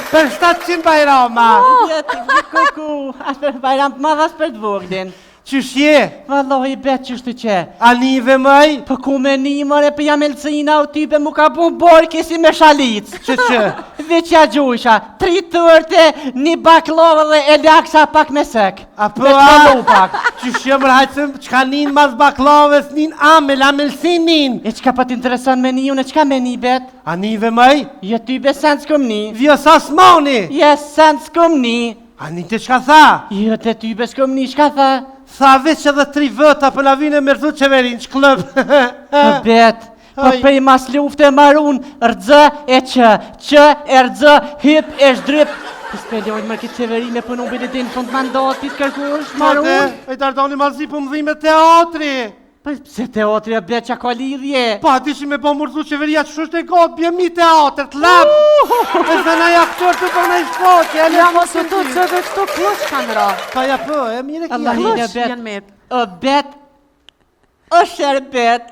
Për 700 bajrama. Kuku, as për bajram të madh as për të voglin. Qysh je? Vallahi bet qështë që. Anive mëj? Për ku me një mëre për jam elcina o type mu ka pun borki si me shalic. Që? Veqja gjusha, 3 tërte, një baklova dhe e laksa pak me sek. Apo a? Qysh je mërë hajtëm, qka nin mas baklaves, nin amelsin nin. E qka pa t'intereson me një unë, qka me një bet? Anive mëj? Je type sen s'kom një. Vjo sa s'moni? Je sen s'kom një. Ani të qka tha? Je të type s'kom një, qka tha? Tha veç edhe 3 vëta për na vine me rëthu qeverin, që klëp. Bet, për prej mas luft e marun, rëdzë e që e rëdzë, hyp e shdryp. Spelojnë mërë këtë qeveri me punu bëjtë dhe në fund mandatit kërkush, marun. E dardoni malzi për më dhime teatri. Se teatri e bet që ka lidhje. Pa, dishi me po mërzu qeveria që shështë e gotë, bje mi teatr, të lapë. E zëna i aktor të përna i shkoqe. Ja mos të të cëve kështu klush kanë ra. Ka ja për, e mire kia. Klush janë me. O bet, o sherbet.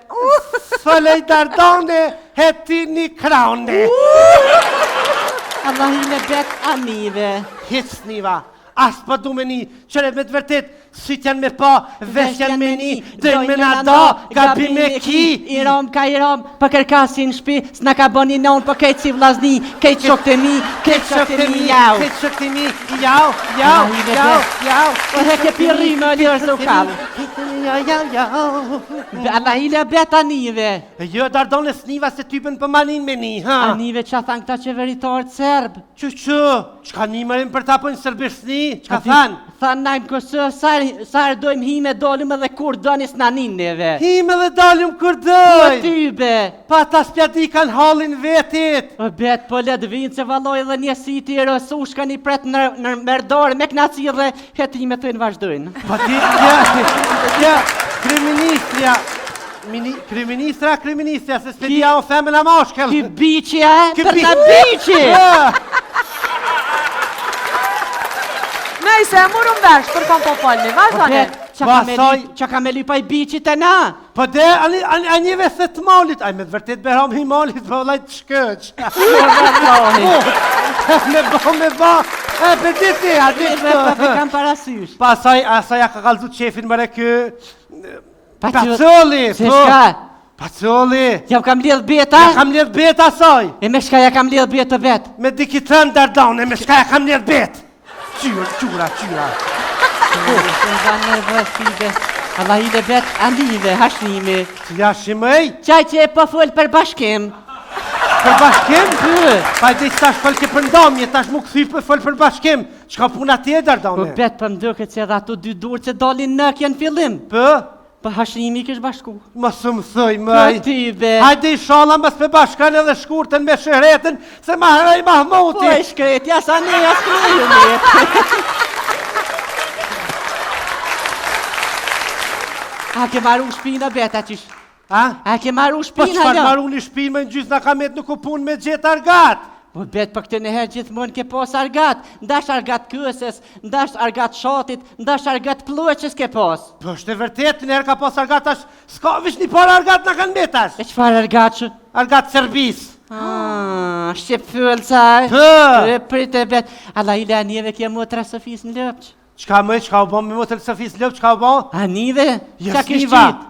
Fëlej dardone, heti një kraune. Allahine bet anive. Hic sniva, as pa du me një, qëre me të vërtet, sytjan me pa, veshjan me një, dëjnë me na da, gabi me ki. I rom, për kërkasin shpi, s'na ka boni non, për kejtë si vlazni, kejtë shok të mi, kejtë shok të mi, jau. Kejtë shok të mi, jau. O heke pirri me lirë së u kalë. Jau. Allahine bet anive. Jo, dardone sniva se typen për manin me një, ha? Anive që thanë këta qeveritarët serbë. Që, qka një mërim për ta për një sërbishni, qka thanë? Thanë najmë kësë, sarë dojmë hime dolim edhe kur dënis në anineve. Hime dhe dalim kur Po dojmë. tybe. Pa ta spjadi kanë halin vetit. O bet, po let vinë se valoj edhe një siti e rësush ka një pret në merdore me knaci dhe hetime të në vazhdojnë. Pa ti, kriministra, se spedia o femën a moshkel. Ky biqi për na biqi! Nejse, e murëm vesh për kom po polni, vazhdojnë. Qa ka me lypa i biqi të na? Po de, a njëve se të malit, aj me të vërtet beham hi malit, po laj të shkëq. Me ba, e për diti, a diti. Me kam parasysh. Pa asaj a ka kalzu qefin mëre kë, Pacoli, Se shka? Pacoli. Jam kam lidh beta? Ja kam lidh beta asaj. E me shka ja kam lidh beta vet? Me dikitën dardane, me shka ja kam lidh bet. Qyra. Allah i dhe bet anive, hashnimi. Ja shimej? Qaj që e po full për bashkim. Për bashkim? Pa i dhe tash fëllke për ndomje, tash mu këthy për fëll për bashkim. Qka puna ti e dardane? Po bet për mdëket që edhe ato 2 dur që dalin nëk janë fillim. Po hashnimi kësh bashku. Mos më thëj, mëj. Po ty be. Hajde i shala mbas për bashkan edhe shkurten me shëretën, se ma hëraj Mahmuti. Po e shkret, jasa ne, shkret. A ke maru shpina beta qish? A ke maru Po shpina qëfar jo? maru një shpinë me në gjysë në kamet nuk u pun me gjithë argat? Po bet për këtë nëherë gjithmonë ke pos argat. Ndash argat këses, ndash argat shatit, ndash argat plueqës ke pos. Po është e vërtet, nëherë ka pos argat tash, s'ka vish një par argat në kanë betash. E qëfar argat që? Argat serbis. Shqip fyll saj. E prit e bet. Allah i le anjeve kje motra Sofis në lëpq. Qka u bon me motër Sofis lëpq, qka u bon? Anive? Qa Jasniva. këshqit?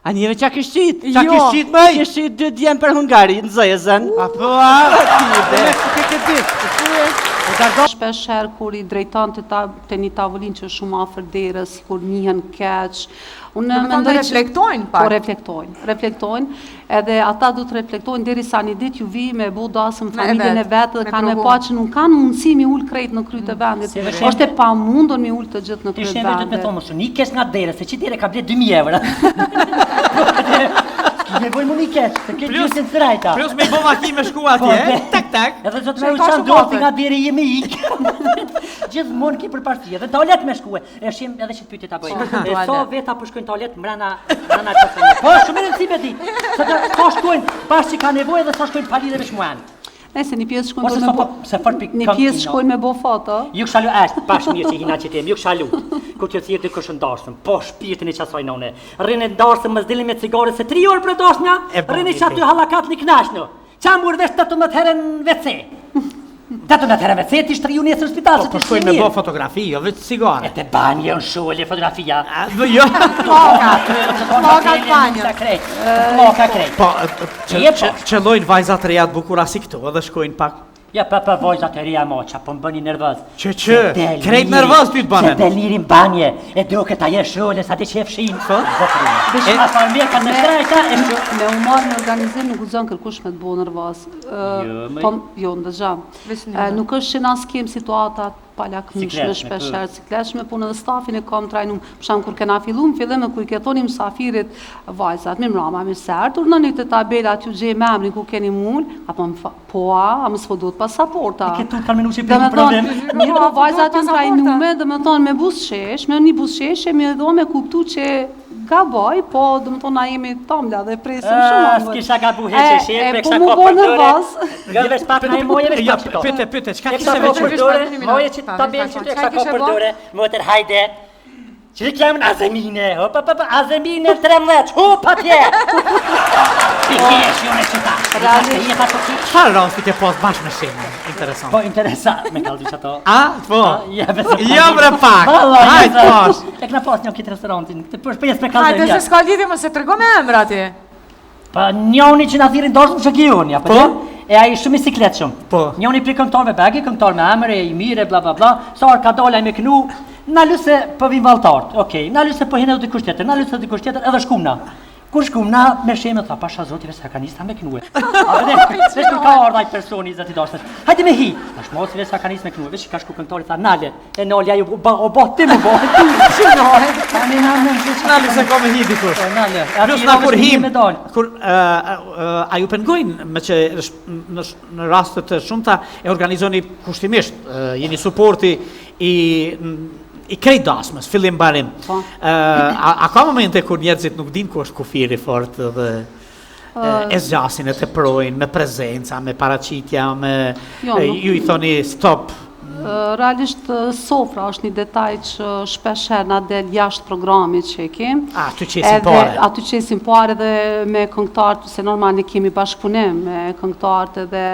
Anive qa këshqit? Qa këshqit mëj? Këshqit 2 djemë për Hungari, në zëjëzën. Apo a? Meksike këtë ditë. Shpesher kur i drejton të një tavolin që shumë afer derës, kur njihen keq. Në të reflektojnë pak. Po reflektojnë, edhe ata du të reflektojnë deri sa një dit ju vi me bu dasëm familjen e vetë dhe kanë e pa që nuk kanë mundësi mi ullë krejt në kryt e vendit. Është e pa mundon mi ullë të gjithë në kryt e vendit. Ti shemë me thonë shumë, një kesh nga dere, se që dire ka blet 2.000 euro. Me bojnë mu një kesh, se këtë gjusën të rajta. Plus me i bo maki me shku atje, tak. Edhe që të me u qanë dosti nga dere jemi ikë. Gjithë mund ki për parësia, dhe toalet me shkue. E shim edhe që të pytit ta bëjnë. E so veta për shkojnë toalet mrena qësënë. Po, shumë e në cime di. Se të so shkojnë pas që ka nevoj edhe so shkojnë pali dhe me shmuanë. Nëse një pjesë shkojnë me bo foto. Ju këshalu është, pash mirë që hina që tem, ju këshalu. Kur të thirë të këshën darsëm, po shpirtin e qasaj none. Rrinë e darsëm më zdilin me cigare se 3 orë për darsënja, rrinë që aty halakat një knashnë. Qa mërë vesh 18 herën WC. Tato në tëre me ceti shtriju nesër në spital, se Po të shkojnë me bo fotografi, jo vetë cigare. E të banje në shullje fotografia. Jo. Plokat banjë. Ploka krejt. Po, Je po. qëllojnë vajzat reja të bukura si këtu, edhe shkojnë pak. Ja, pa vojzat e ria moqa, po më bëni nervëz. Që, krejt nervëz ty të banen. Se delirin banje, e duke ta je shullje, sa ti që e fshin. Bishë ma farmir, ka në shtrajta, e shu. Me umar në organizim nuk guzon kërkush me të bo nervos. Jo, ndëgjam. Nuk është që na s'kem situatat palakmishme, shpesher, cikletshme, po në dhe stafin e kam trajnum, përshem kur kena fillu në fillim e kur i ketoni mësafirit vajzat, mi mrama, mi sert, urnëni të tabelat ju gjej me emrin ku keni mull, apo a më s'fodot pasaporta. E këtu kanë minushi për një problem. Mirë, vajzat janë trajnume, dhe me thonë me busqesh, me një busqeshe, me do me kuptu që gaboj, po dhe me thonë na jemi tamla dhe presim shumë. S'kisha gabu heqe shepe, po mu bo nervoz. Nga veç pak në e moje, veç pak qëto. Pyte, qka E kishe kësa ko veç? përdore, moje që tabel që të e kësa ko përdore, motër hajde. Që i kemë në azemine, azemine 13, hupa tje! Pikjesh jo në qëta. Qa rastit e pas bashkë me shenë? Interesant. Po, interesant, me kaldu që ato. A? Po? Jo bre pak! Hajtë pas! E këna pas një kitë restorantin, të përshpjes me Hajde kaldu se s'ka lidhje më se tërgo me emra ti. Pa njoni që na thirin dorës më shëkion, ja, Po? E a i shumë i siklet shumë. Po. Njoni pri këngtarve bagi, këngtar me emre, i mire, bla bla bla, sa orë ka dola i me kënu, na luse po vim valtart, okej, na luse po hine dhe dikush tjetër, na luse dhe dikush tjetër, edhe shkumna. Kur shkumna, me shemë, tha, pasha zotive se sakanista me kënue. A vede, vesh kur ka ardhaj personi, zati dashmet, hajde me hi. Tash mosive sakanist me kënue, vesh i ka shku këngtari, tha, nale, e nolja ju, o botë ti më botë, që nale, tani na me në Nali se ka me hi dikush. nale, Plus na kur him, me dalë. kur a ju pengojnë me që në rastet të shumëta e organizoni kushtimisht, jeni suporti i krejt dasmës, fillim barim. A ka momente kur njerëzit nuk din ku është kufiri fort dhe e zgjasin e të projnë, me prezenca, me paraqitja, ju i thoni stop. Realisht sofra është një detaj që shpesher na del jashtë programit që e kem. Aty qesin pare. Aty qesin pare dhe me këngtarët, se normal ne kemi bashkëpunim me këngtarët edhe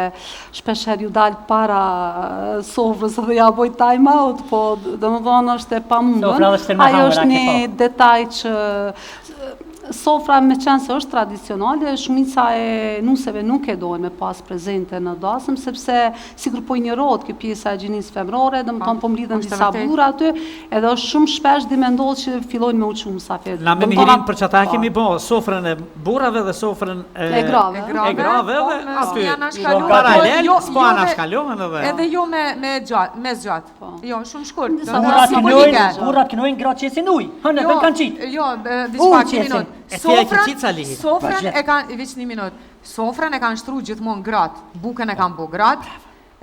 shpesher ju dal para sofrës dhe ja boj time out, po dhe më thonë është e pamundën. Ajo është një detaj që sofra me qenë se është tradicionale, shumica e nuseve nuk e dojnë me pas prezente në dasëm, sepse si kur po i njërot kjo pjesa e gjinis femrore, dhe më tonë po mlidhen disa bura aty, edhe është shumë shpesh di me ndodhë që fillojnë me uqu musafir. Na me mirin për që ata kemi bo sofrën e burave dhe sofrën e grave. E grave edhe aty. Paralel, s'po anashkallohen edhe. Edhe jo me zgjatë. Jo, shumë shkurt. Burrat kënojnë gratë qesin uj, hënë dhe kanë qitë. Jo, diçka 1 minutë. Sofrën e kanë, veç 1 minutë, sofrën e kanë shtru gjithmonë gratë, bukën e kanë bo gratë,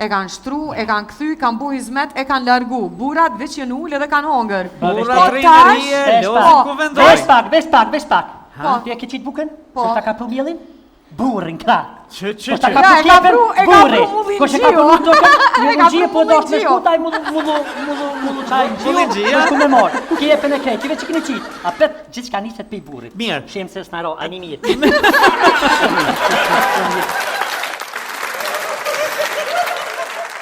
e kanë shtru, e kanë kthy, kanë bo hizmet, e kanë largu, burat veç jenë ullë edhe kanë hongër. Burat rrinerije, lozë ku vendojnë. Vesh pak. Ti e ke qitë bukën? Se ta ka pru mjelin? Burrin, ka. Që. Ja, e ka pru mullin Ko që ka pru mullin gjie, po do është me shku taj mullu qaj gjio, me shku me morë. Ki e për në krejt, ki veç që këni qitë. A pet gjithë që ka njëset për i burrit. Mirë. Shemë se s'naro, ani mirë.